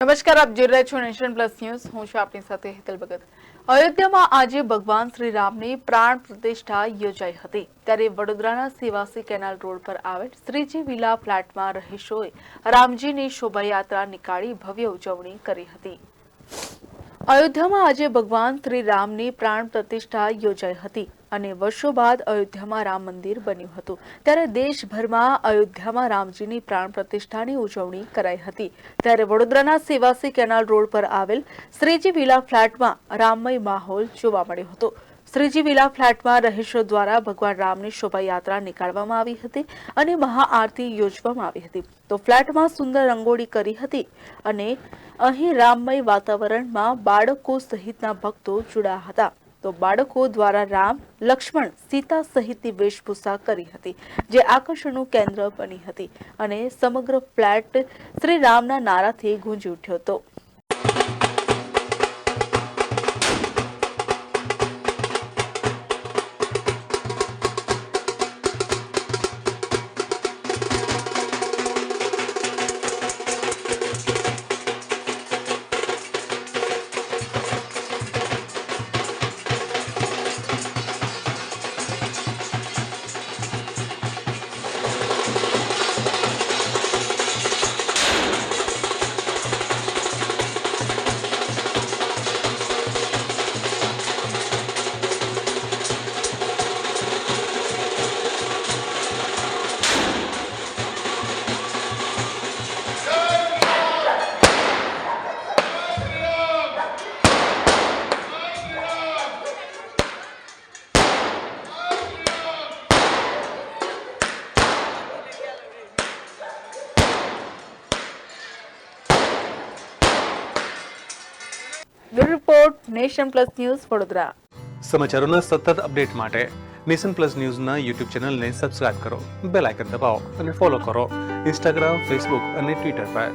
નમસ્કાર, આપ જોઈ રહ્યા છો નેશન પ્લસ ન્યૂઝ. હું છું આપની સાથે હેતલ ભગત. અયોધ્યામાં આજે ભગવાન શ્રી રામની પ્રાણ પ્રતિષ્ઠા યોજાઈ હતી. ત્યારે વડોદરાના સેવાસી કેનાલ રોડ પર આવેલ શ્રીજી વિલા ફ્લેટમાં રહીશોએ રામજીની શોભાયાત્રા નીકાળી ભવ્ય ઉજવણી કરી હતી. અયોધ્યામાં આજે ભગવાન શ્રી રામની પ્રાણ પ્રતિષ્ઠા યોજાઈ હતી અને વર્ષો બાદ અયોધ્યામાં રામ મંદિર બન્યું હતું. ત્યારે દેશભરમાં અયોધ્યામાં રામજીની પ્રાણ પ્રતિષ્ઠાની ઉજવણી કરાઈ હતી. ત્યારે વડોદરાના સેવાસી કેનાલ રોડ પર આવેલ શ્રીજી વિલા ફ્લેટમાં રામમય માહોલ જોવા મળ્યો હતો. શ્રીજી વિલા ફ્લેટમાં રહીશો દ્વારા ભગવાન રામની શોભાયાત્રા નીકાળવામાં આવી હતી અને મહાઆરતી યોજવામાં આવી હતી. તો ફ્લેટમાં સુંદર રંગોળી કરી હતી અને અહીં રામમય વાતાવરણમાં બાળકો સહિતના ભક્તો જોડાયા હતા. તો બાળકો દ્વારા રામ, લક્ષ્મણ, સીતા સહિતની વેશભૂષા કરી હતી, જે આકર્ષણનું કેન્દ્ર બની હતી અને સમગ્ર ફ્લેટ શ્રી રામના નારાથી ગુંજી ઉઠ્યો હતો. Report nation plus news Vadodara. સમાચારોના સતત અપડેટ માટે નેશન પ્લસ ન્યૂઝના યુટ્યુબ ચેનલને સબસ્ક્રાઇબ કરો, બેલ આઇકન દબાવો અને ફોલો કરો ઇન્સ્ટાગ્રામ, ફેસબુક અને ટ્વિટર પર.